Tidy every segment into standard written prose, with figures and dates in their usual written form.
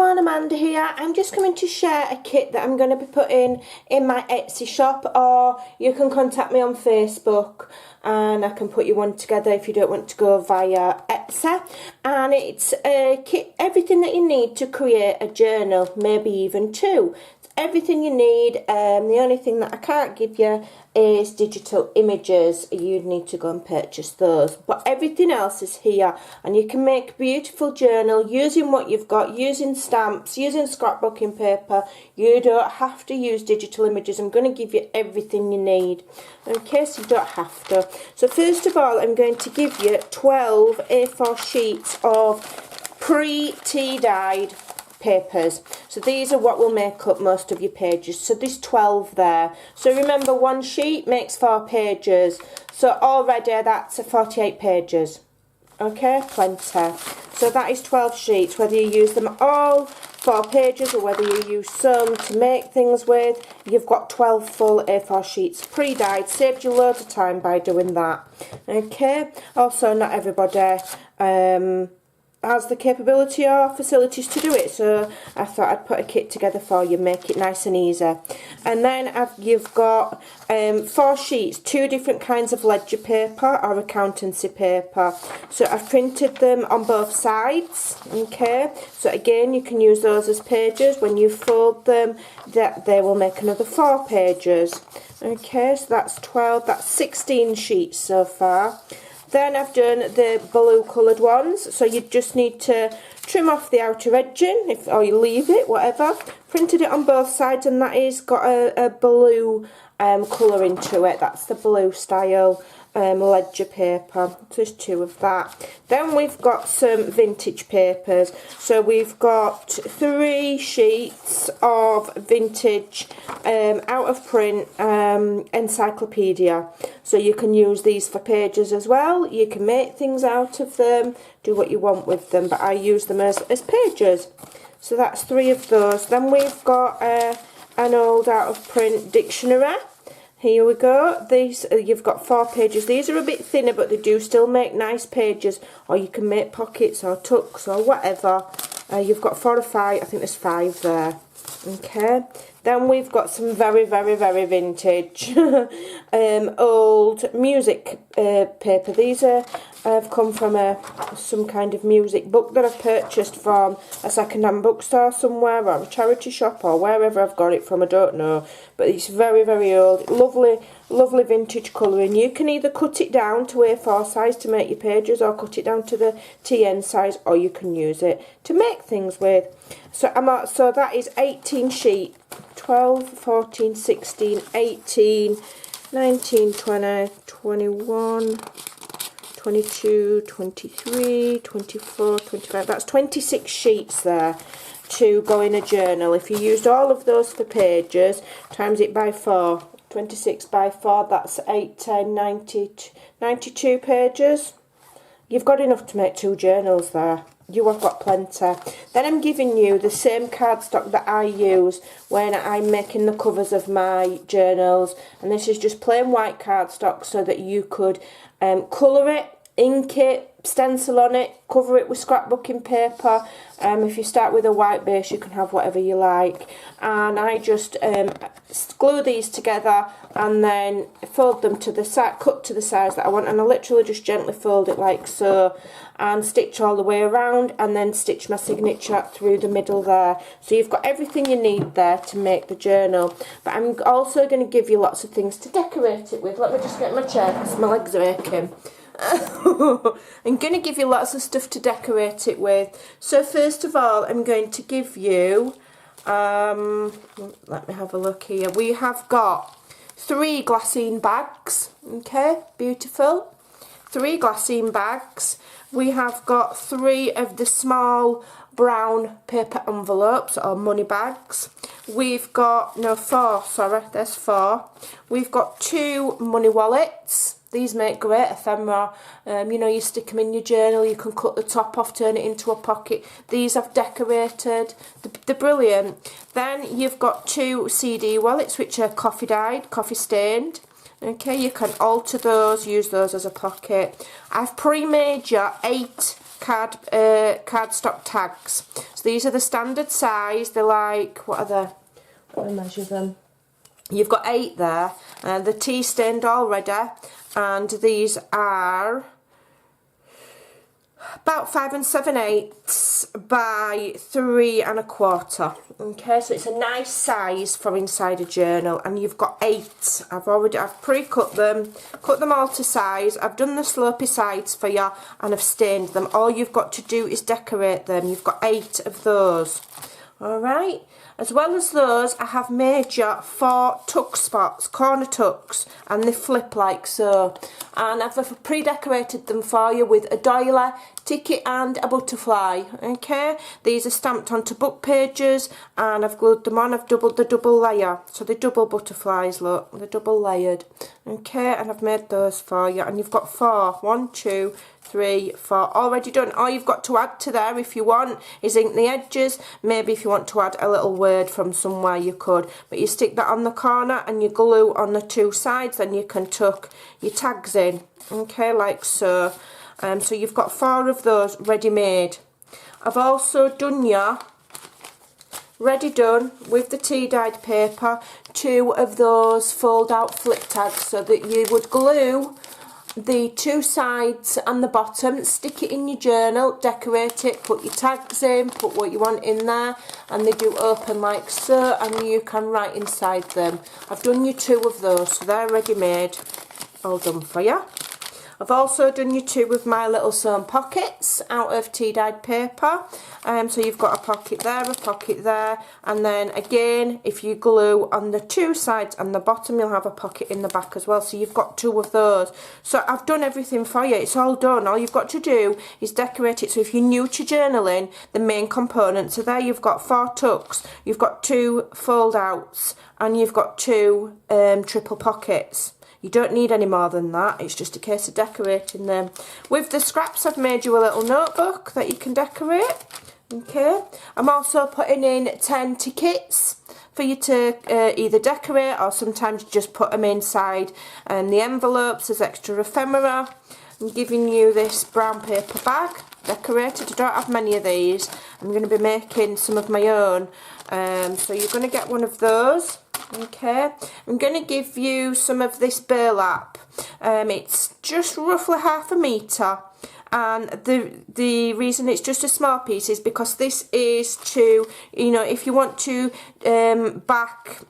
everyone, Amanda here. I'm just coming to share a kit that I'm going to be putting in my Etsy shop, or you can contact me on Facebook and I can put you one together if you don't want to go via Etsy. And it's a kit, everything that you need to create a journal, maybe even two. It's everything you need. The only thing that I can't give you is digital images. You'd need to go and purchase those, but everything else is here, and you can make a beautiful journal using what you've got, using stamps, using scrapbooking paper. You don't have to use digital images. I'm going to give you everything you need in case you don't have to. So first of all, I'm going to give you 12 A4 sheets of pre-tea dyed papers. So these are what will make up most of your pages. So there's 12 there. So remember, one sheet makes 4 pages. So already that's 48 pages. Okay, plenty. So that is 12 sheets, whether you use them all 4 pages or whether you use some to make things with. You've got 12 full A4 sheets pre-dyed. Saved you loads of time by doing that. Okay, also not everybody has the capability or facilities to do it, so I thought I'd put a kit together for you, make it nice and easy. And then you've got 4 sheets, 2 different kinds of ledger paper or accountancy paper. So I've printed them on both sides. Okay, so again you can use those as pages. When you fold them, that they will make another 4 pages. Okay, so that's 12, that's 16 sheets so far. Then I've done the blue coloured ones, so you just need to trim off the outer edging, or you leave it, whatever. Printed it on both sides, and that is got a blue colour into it. That's the blue style ledger paper. So there's 2 of that. Then we've got some vintage papers. So we've got 3 sheets of vintage out of print encyclopedia. So you can use these for pages as well. You can make things out of them, do what you want with them, but I use them as pages. So that's 3 of those. Then we've got an old out of print dictionary. Here we go. These you've got 4 pages. These are a bit thinner, but they do still make nice pages, or you can make pockets or tucks or whatever. You've got 4 or 5. I think there's 5 there. Okay. Then we've got some very, very, very vintage old music paper. These have come from some kind of music book that I've purchased from a second-hand bookstore somewhere, or a charity shop, or wherever I've got it from, I don't know. But it's very, very old. Lovely, lovely vintage colouring. You can either cut it down to A4 size to make your pages, or cut it down to the TN size, or you can use it to make things with. So that is 18 sheets. 12, 14, 16, 18, 19, 20, 21, 22, 23, 24, 25. That's 26 sheets there to go in a journal. If you used all of those for pages, times it by 4. 26 by 4, that's 8, 10, 90, 92 pages. You've got enough to make 2 journals there. You have got plenty. Then I'm giving you the same cardstock that I use when I'm making the covers of my journals. And this is just plain white cardstock, so that you could colour it, ink it, stencil on it, cover it with scrapbooking paper. If you start with a white base, you can have whatever you like. And I just glue these together and then fold them to the side, cut to the size that I want, and I literally just gently fold it like so, and stitch all the way around, and then stitch my signature through the middle there. So you've got everything you need there to make the journal. But I'm also going to give you lots of things to decorate it with. Let me just get my chair because my legs are aching. I'm going to give you lots of stuff to decorate it with. So first of all, I'm going to give you, let me have a look here. We have got 3 glassine bags. Okay, beautiful. 3 glassine bags. We have got 3 of the small brown paper envelopes or money bags. We've got, no, 4, sorry, there's 4. We've got 2 money wallets. These make great ephemera. You know, you stick them in your journal, you can cut the top off, turn it into a pocket. These I've decorated. They're brilliant. Then you've got 2 CD wallets, which are coffee dyed, coffee stained. Okay, you can alter those, use those as a pocket. I've pre-made you 8 cardstock tags. So these are the standard size. They're like, what are they? Let me measure them. You've got 8 there. They're tea stained already, and these are about 5 7/8 by 3 1/4. Okay, so it's a nice size for inside a journal, and you've got 8. I've pre-cut them, cut them all to size. I've done the slopey sides for you, and I've stained them. All you've got to do is decorate them. You've got 8 of those. All right. As well as those, I have made you 4 tuck spots, corner tucks, and they flip like so. And I've pre-decorated them for you with a doily, ticket and a butterfly, okay? These are stamped onto book pages, and I've glued them on. I've doubled the double layer. So they're double butterflies, look, they're double layered. Okay, and I've made those for you. And you've got 4, 1, 2, 3, 4 already done. All you've got to add to there, if you want, is ink the edges. Maybe if you want to add a little word from somewhere, you could. But you stick that on the corner and you glue on the 2 sides, then you can tuck your tags in. Okay, like so. So you've got 4 of those ready made. I've also done you, ready done, with the tea dyed paper, 2 of those fold out flip tags, so that you would glue the 2 sides and the bottom, stick it in your journal, decorate it, put your tags in, put what you want in there, and they do open like so, and you can write inside them. I've done you 2 of those, so they're ready made, all done for you. I've also done you 2 with my little sewn pockets out of tea dyed paper. So you've got a pocket there, and then again, if you glue on the 2 sides and the bottom, you'll have a pocket in the back as well. So you've got 2 of those. So I've done everything for you. It's all done. All you've got to do is decorate it. So if you're new to journaling, the main components are there. You've got 4 tucks, you've got 2 fold outs, and you've got 2 triple pockets. You don't need any more than that. It's just a case of decorating them. With the scraps, I've made you a little notebook that you can decorate. Okay. I'm also putting in 10 tickets for you to either decorate, or sometimes just put them inside the envelopes as extra ephemera. I'm giving you this brown paper bag, decorated. I don't have many of these. I'm going to be making some of my own. So you're going to get one of those. Okay, I'm going to give you some of this burlap. It's just roughly 1/2 metre, and the reason it's just a small piece is because this is to, you know, if you want to back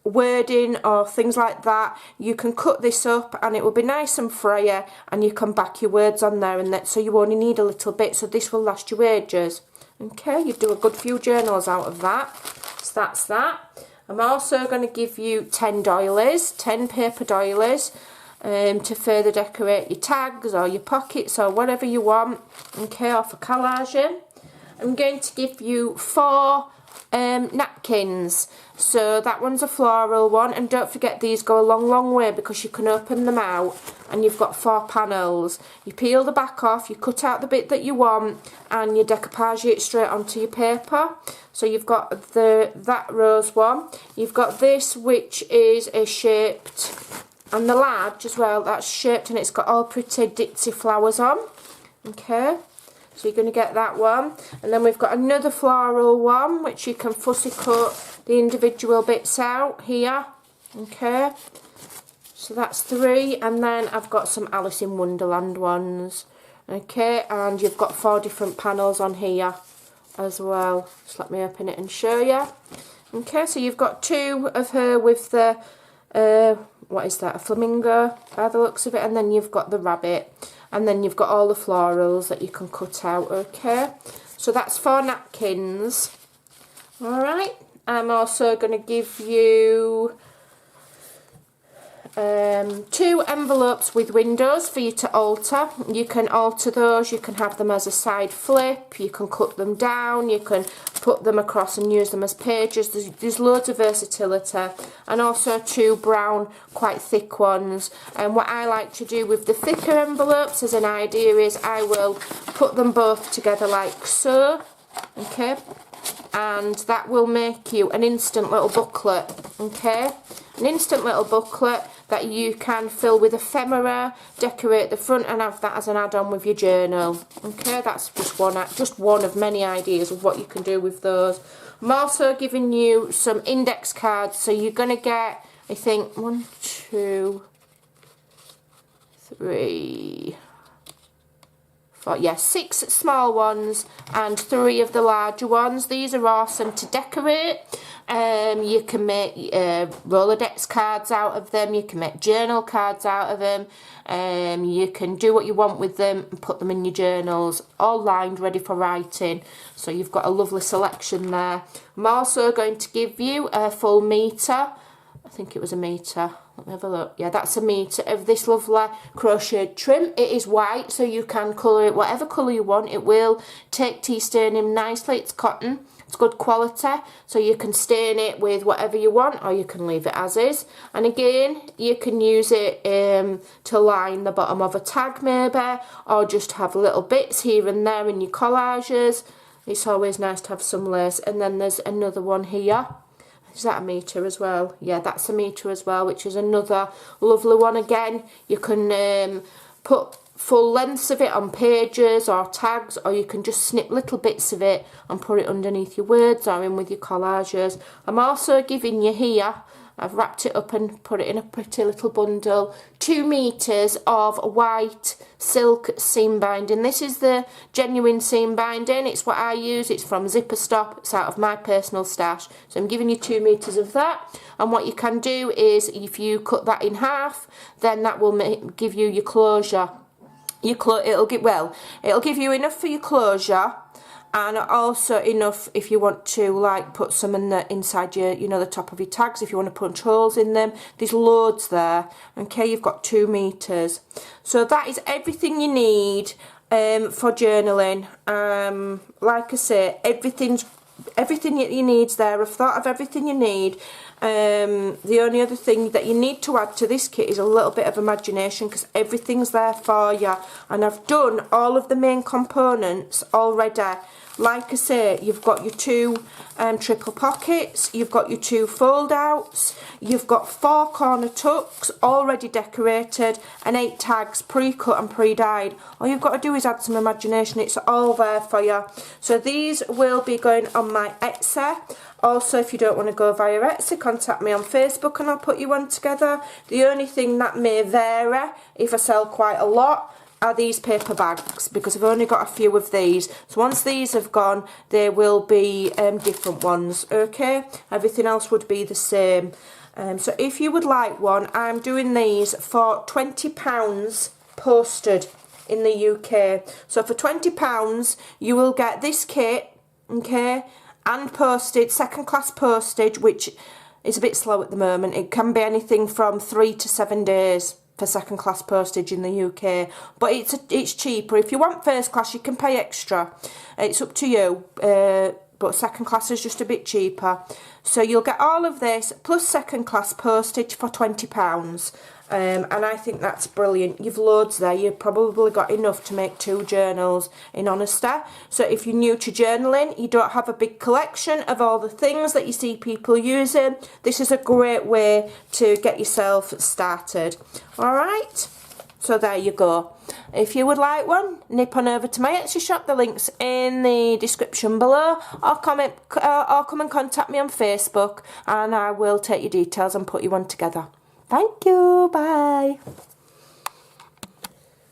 wording or things like that, you can cut this up and it will be nice and frayer, and you can back your words on there, and that, so you only need a little bit, so this will last you ages. Okay, you do a good few journals out of that. So that's that. I'm also going to give you 10 doilies, 10 paper doilies, to further decorate your tags or your pockets or whatever you want, okay, or for collaging. I'm going to give you 4 napkins. So that one's a floral one, and don't forget these go a long way because you can open them out, and you've got 4 panels. You peel the back off, you cut out the bit that you want, and you decoupage it straight onto your paper. So you've got that rose one, you've got this which is a shaped, and the large as well, that's shaped, and it's got all pretty ditzy flowers on. Okay, so you're going to get that one, and then we've got another floral one which you can fussy cut the individual bits out here. Okay, so that's 3, and then I've got some Alice in Wonderland ones. Okay, and you've got 4 different panels on here as well. Just let me open it and show you. Okay, so you've got 2 of her with the what is that, a flamingo by the looks of it, and then you've got the rabbit, and then you've got all the florals that you can cut out. Okay, so that's 4 napkins. Alright, I'm also going to give you 2 envelopes with windows for you to alter. You can alter those, you can have them as a side flip, you can cut them down, you can put them across and use them as pages. There's loads of versatility. And also 2 brown, quite thick ones. And what I like to do with the thicker envelopes as an idea is I will put them both together like so. Okay, and that will make you an instant little booklet, okay? An instant little booklet that you can fill with ephemera, decorate the front and have that as an add-on with your journal. Okay, that's just one of many ideas of what you can do with those. I'm also giving you some index cards, so you're going to get, I think, 1, 2, 3, 4, yeah, 6 small ones and 3 of the larger ones. These are awesome to decorate. You can make Rolodex cards out of them, you can make journal cards out of them, you can do what you want with them and put them in your journals, all lined, ready for writing. So you've got a lovely selection there. I'm also going to give you a full metre. I think it was a metre. Let me have a look. Yeah, that's a metre of this lovely crocheted trim. It is white, so you can colour it whatever colour you want. It will take tea staining nicely. It's cotton. It's good quality, so you can stain it with whatever you want, or you can leave it as is. And again, you can use it to line the bottom of a tag maybe, or just have little bits here and there in your collages. It's always nice to have some lace. And then there's another one here. Is that a metre as well? Yeah, that's a metre as well, which is another lovely one. Again, you can put full lengths of it on pages or tags, or you can just snip little bits of it and put it underneath your words or in with your collages. I'm also giving you here, I've wrapped it up and put it in a pretty little bundle, 2 metres of white silk seam binding. This is the genuine seam binding. It's what I use. It's from Zipper Stop. It's out of my personal stash. So I'm giving you 2 metres of that. And what you can do is, if you cut that in half, then that will give you your closure. It'll give you enough for your closure, and also enough if you want to like put some in inside your, you know, the top of your tags, if you want to punch holes in them. There's loads there. Okay, you've got 2 metres. So that is everything you need for journaling. Like I say, everything that you need's there. I've thought of everything you need. The only other thing that you need to add to this kit is a little bit of imagination, because everything's there for you, and I've done all of the main components already. Like I say, you've got your 2 triple pockets, you've got your 2 fold outs, you've got 4 corner tucks already decorated, and 8 tags pre-cut and pre-dyed. All you've got to do is add some imagination. It's all there for you. So these will be going on my Etsy. Also, if you don't want to go via Etsy, contact me on Facebook and I'll put you one together. The only thing that may vary, if I sell quite a lot, are these paper bags, because I've only got a few of these. So once these have gone, there will be different ones, okay? Everything else would be the same. So if you would like one, I'm doing these for £20 posted in the UK. So for £20, you will get this kit, okay, and posted, second class postage, which is a bit slow at the moment. It can be anything from 3 to 7 days for second class postage in the UK, but it's cheaper. If you want first class, you can pay extra. It's up to you, but second class is just a bit cheaper. So you'll get all of this plus second class postage for £20, and I think that's brilliant. You've loads there. You've probably got enough to make 2 journals, in honesty. So if you're new to journaling, you don't have a big collection of all the things that you see people using, this is a great way to get yourself started. Alright, so there you go. If you would like one, nip on over to my Etsy shop. The link's in the description below, or come and contact me on Facebook, and I will take your details and put you one together. Thank you, bye.